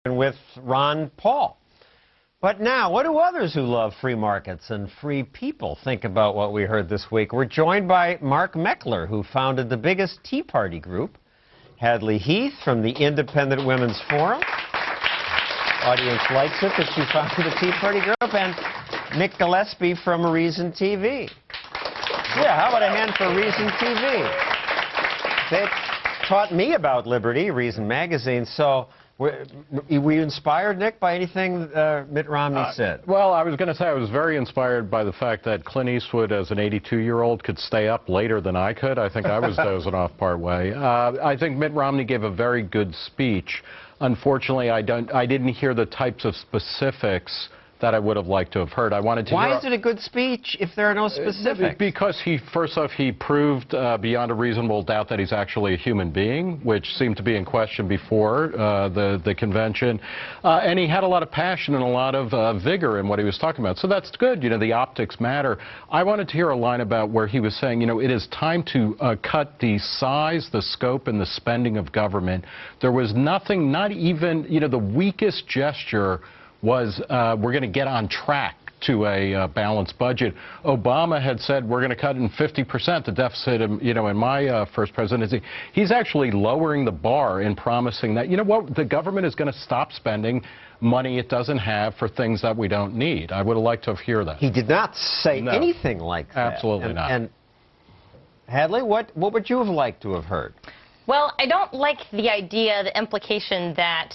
with Ron Paul. But now, what do others who love free markets and free people think about what we heard this week? We're joined by Mark Meckler, who founded the biggest Tea Party group, Hadley Heath from the Independent Women's Forum. Audience likes it that she founded the Tea Party group. And Nick Gillespie from Reason TV. Yeah, how about a hand for Reason TV? They taught me about liberty, Reason Magazine. So were you inspired, Nick, by anything Mitt Romney said? Well, I was going to say I was very inspired by the fact that Clint Eastwood, as an 82-year-old, could stay up later than I could. I think I was dozing off part way. I think Mitt Romney gave a very good speech. Unfortunately, I didn't hear the types of specifics that I would have liked to have heard. I wanted to. Why is it a good speech if there are no specifics? Because first off, he proved beyond a reasonable doubt that he's actually a human being, which seemed to be in question before the convention. And he had a lot of passion and a lot of vigor in what he was talking about. So that's good. You know, the optics matter. I wanted to hear a line about where he was saying, you know, it is time to cut the size, the scope, and the spending of government. There was nothing, not even, you know, the weakest gesture was we're going to get on track to a balanced budget. Obama had said we're going to cut in 50% the deficit, you know, in my first presidency. He's actually lowering the bar in promising that, you know what, the government is going to stop spending money it doesn't have for things that we don't need. I would have liked to hear that. He did not say anything like that. Absolutely not. And Hadley, what would you have liked to have heard? Well, I don't like the idea, the implication that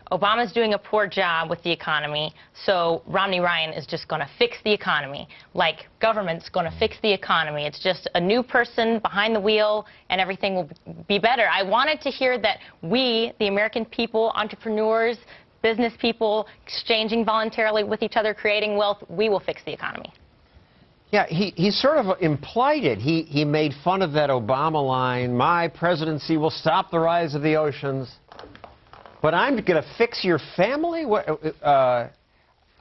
Obama's doing a poor job with the economy, so Romney Ryan is just going to fix the economy. Like, government's going to fix the economy. It's just a new person behind the wheel, and everything will be better. I wanted to hear that we, the American people, entrepreneurs, business people, exchanging voluntarily with each other, creating wealth, we will fix the economy. Yeah, he sort of implied it. He made fun of that Obama line, my presidency will stop the rise of the oceans. But I'm going to fix your family? I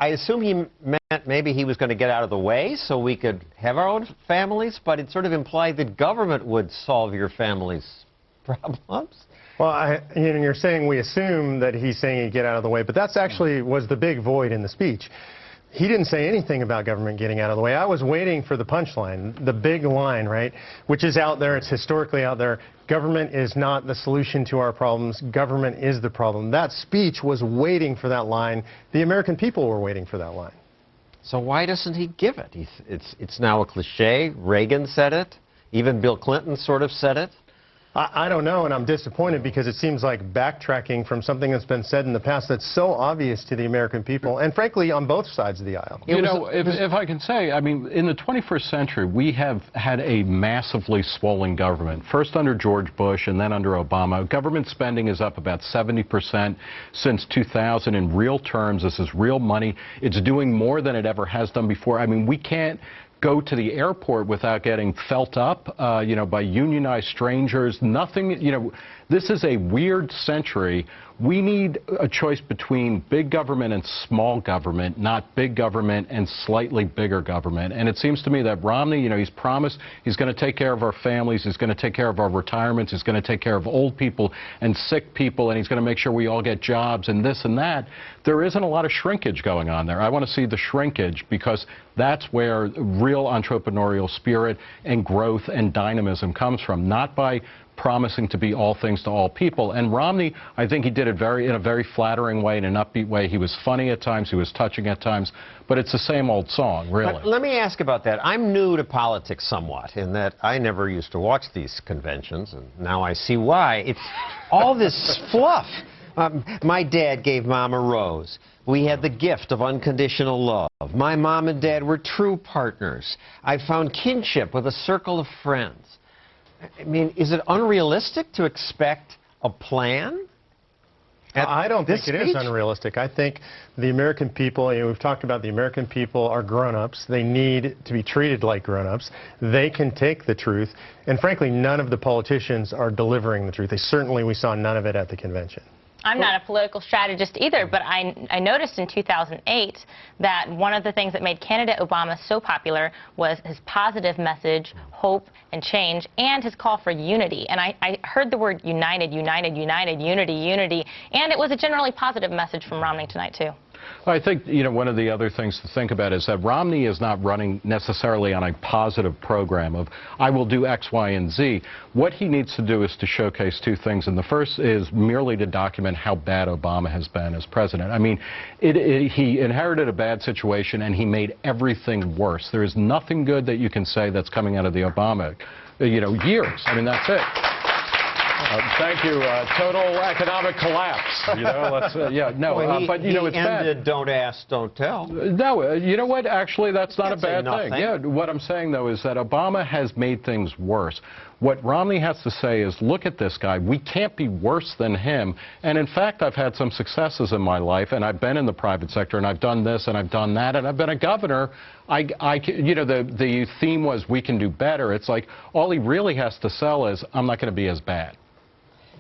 assume he meant maybe he was going to get out of the way so we could have our own families, but it sort of implied that government would solve your family's problems. Well, you know, you're saying we assume that he's saying he'd get out of the way, but that's actually was the big void in the speech. He didn't say anything about government getting out of the way. I was waiting for the punchline, the big line, right, which is out there. It's historically out there. Government is not the solution to our problems. Government is the problem. That speech was waiting for that line. The American people were waiting for that line. So why doesn't he give it? It's now a cliche. Reagan said it. Even Bill Clinton sort of said it. I don't know, and I'm disappointed because it seems like backtracking from something that's been said in the past that's so obvious to the American people, and frankly, on both sides of the aisle. You know, if I can say, I mean, in the 21st century, we have had a massively swollen government. First under George Bush and then under Obama. Government spending is up about 70% since 2000 in real terms. This is real money. It's doing more than it ever has done before. I mean, we can't go to the airport without getting felt up, you know, by unionized strangers. Nothing, you know, this is a weird century. We need a choice between big government and small government, not big government and slightly bigger government. And it seems to me that Romney, you know, he's promised he's going to take care of our families, he's going to take care of our retirements, he's going to take care of old people and sick people, and he's going to make sure we all get jobs and this and that. There isn't a lot of shrinkage going on there. I want to see the shrinkage because that's where real entrepreneurial spirit and growth and dynamism comes from, not by promising to be all things to all people. And Romney, I think he did it in a very flattering way, in an upbeat way. He was funny at times, he was touching at times, but it's the same old song, really. But let me ask about that. I'm new to politics somewhat, in that I never used to watch these conventions, and now I see why. It's all this fluff. My dad gave Mom a rose. We had the gift of unconditional love. My mom and dad were true partners. I found kinship with a circle of friends. I mean, is it unrealistic to expect a plan? I don't think it is unrealistic. I think the American people, you know, we've talked about the American people are grown-ups. They need to be treated like grown-ups. They can take the truth. And frankly, none of the politicians are delivering the truth. We saw none of it at the convention. I'm not a political strategist either, but I noticed in 2008 that one of the things that made candidate Obama so popular was his positive message, hope, and change, and his call for unity. And I heard the word united, united, united, unity, unity, and it was a generally positive message from Romney tonight, too. I think, one of the other things to think about is that Romney is not running necessarily on a positive program of, I will do X, Y, and Z. What he needs to do is to showcase two things, and the first is merely to document how bad Obama has been as president. I mean, he inherited a bad situation, and he made everything worse. There is nothing good that you can say that's coming out of the Obama, years. I mean, that's it. Thank you. Total economic collapse. But it's ended bad. Don't ask, don't tell. No, you know what? Actually, that's not a bad thing. Yeah, what I'm saying though is that Obama has made things worse. What Romney has to say is, look at this guy. We can't be worse than him. And in fact, I've had some successes in my life, and I've been in the private sector, and I've done this, and I've done that, and I've been a governor. The theme was we can do better. It's like all he really has to sell is, I'm not going to be as bad.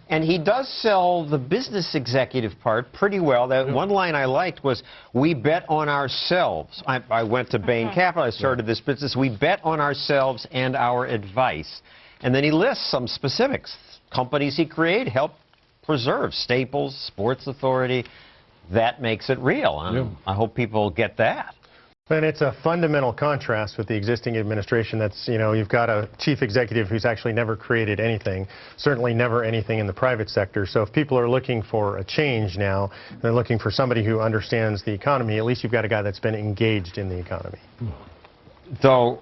And he does sell the business executive part pretty well. That one line I liked was, we bet on ourselves. I went to Bain Capital. I started this business. We bet on ourselves and our advice. And then he lists some specifics. Companies he created help preserve. Staples, Sports Authority. That makes it real. I hope people get that. And it's a fundamental contrast with the existing administration. That's, you've got a chief executive who's actually never created anything, certainly never anything in the private sector. So if people are looking for a change now, they're looking for somebody who understands the economy, at least you've got a guy that's been engaged in the economy. Though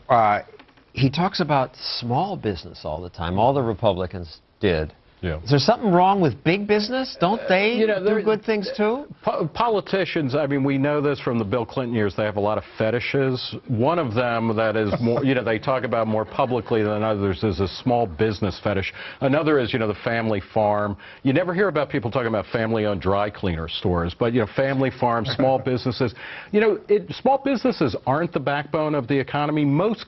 he talks about small business all the time. All the Republicans did. Yeah. Is there something wrong with big business? Don't they do good things too? Politicians, I mean, we know this from the Bill Clinton years, they have a lot of fetishes. One of them that is more, they talk about more publicly than others is a small business fetish. Another is, the family farm. You never hear about people talking about family-owned dry cleaner stores, but, family farms, small businesses. Small businesses aren't the backbone of the economy. Most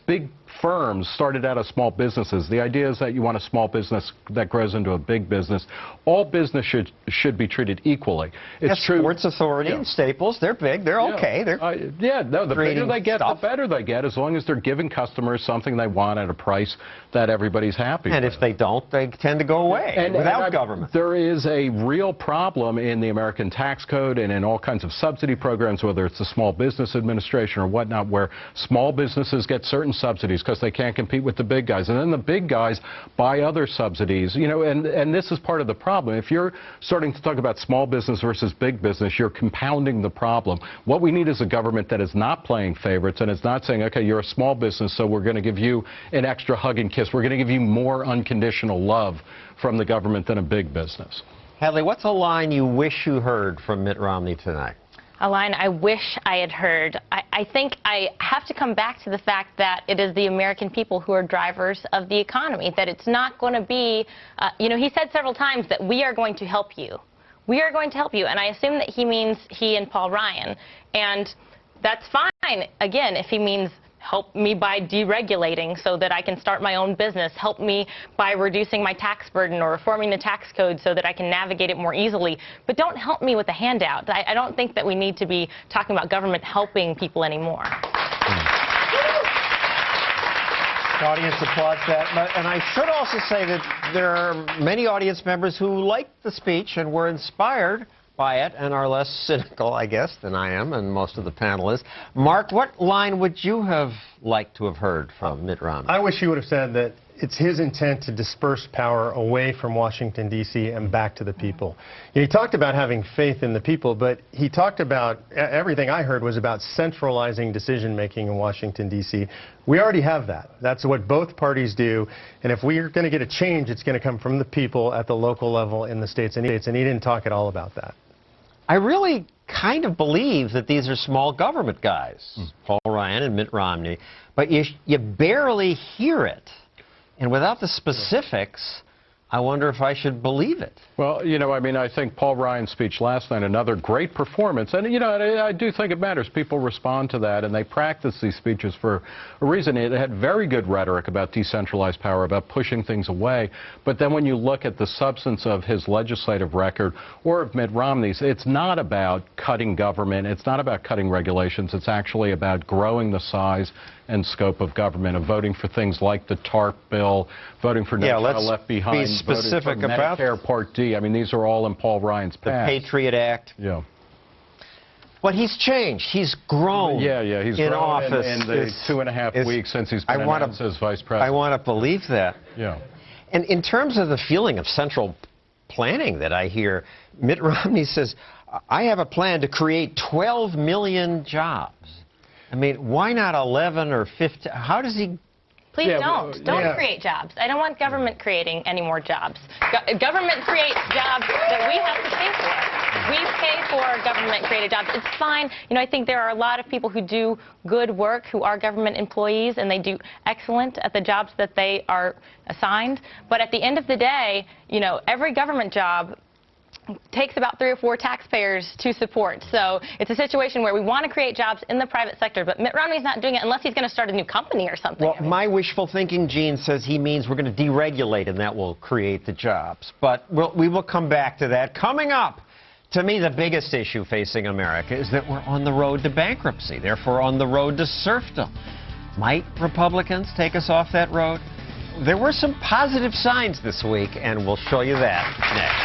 big firms started out as small businesses. The idea is that you want a small business that grows into a big business. All business should be treated equally. It's true. Sports Authority and Staples, they're big. They're okay. They're the bigger they get, the better they get, as long as they're giving customers something they want at a price that everybody's happy with. And if they don't, they tend to go away without government. There is a real problem in the American tax code and in all kinds of subsidy programs, whether it's the Small Business Administration or whatnot, where small businesses get certain subsidies because they can't compete with the big guys. And then the big guys buy other subsidies, and this is part of the problem. If you're starting to talk about small business versus big business, you're compounding the problem. What we need is a government that is not playing favorites and is not saying, okay, you're a small business, so we're going to give you an extra hug and kiss. We're going to give you more unconditional love from the government than a big business. Hadley, what's a line you wish you heard from Mitt Romney tonight? A line I wish I had heard. I think I have to come back to the fact that it is the American people who are drivers of the economy, that it's not going to be, he said several times that we are going to help you. We are going to help you. And I assume that he means he and Paul Ryan. And that's fine, again, if he means help me by deregulating so that I can start my own business, help me by reducing my tax burden or reforming the tax code so that I can navigate it more easily. But don't help me with a handout. I don't think that we need to be talking about government helping people anymore. The audience applauds that. And I should also say that there are many audience members who liked the speech and were inspired by it and are less cynical, I guess, than I am and most of the panelists. Mark, what line would you have liked to have heard from Mitt Romney? I wish he would have said that it's his intent to disperse power away from Washington, D.C. and back to the people. He talked about having faith in the people, but he talked about, everything I heard was about centralizing decision-making in Washington, D.C. We already have that. That's what both parties do. And if we're going to get a change, it's going to come from the people at the local level in the states. And he didn't talk at all about that. I really kind of believe that these are small government guys, Paul Ryan and Mitt Romney, but you barely hear it. And without the specifics, I wonder if I should believe it. Well, you know, I mean, I think Paul Ryan's speech last night, another great performance. And, you know, I do think it matters. People respond to that, and they practice these speeches for a reason. It had very good rhetoric about decentralized power, about pushing things away. But then when you look at the substance of his legislative record or of Mitt Romney's, it's not about cutting government. It's not about cutting regulations. It's actually about growing the size and scope of government, of voting for things like the TARP bill, voting for No Child Left Behind, be specific voting for about Medicare Part D. I mean, these are all in Paul Ryan's past. The Patriot Act. Yeah. But he's changed. He's grown. Yeah, he's in grown office in the 2.5 weeks since he's been announced as vice president. I want to believe that. Yeah. And in terms of the feeling of central planning that I hear, Mitt Romney says, I have a plan to create 12 million jobs. I mean, why not 11 or 15? How does he... Please don't create jobs. I don't want government creating any more jobs. Government creates jobs that we have to pay for. We pay for government-created jobs. It's fine. You know, I think there are a lot of people who do good work who are government employees, and they do excellent at the jobs that they are assigned. But at the end of the day, you know, every government job takes about 3 or 4 taxpayers to support. So it's a situation where we want to create jobs in the private sector, but Mitt Romney's not doing it unless he's going to start a new company or something. Well, my wishful thinking, Gene, says he means we're going to deregulate and that will create the jobs. But we will come back to that. Coming up, to me, the biggest issue facing America is that we're on the road to bankruptcy, therefore on the road to serfdom. Might Republicans take us off that road? There were some positive signs this week, and we'll show you that next.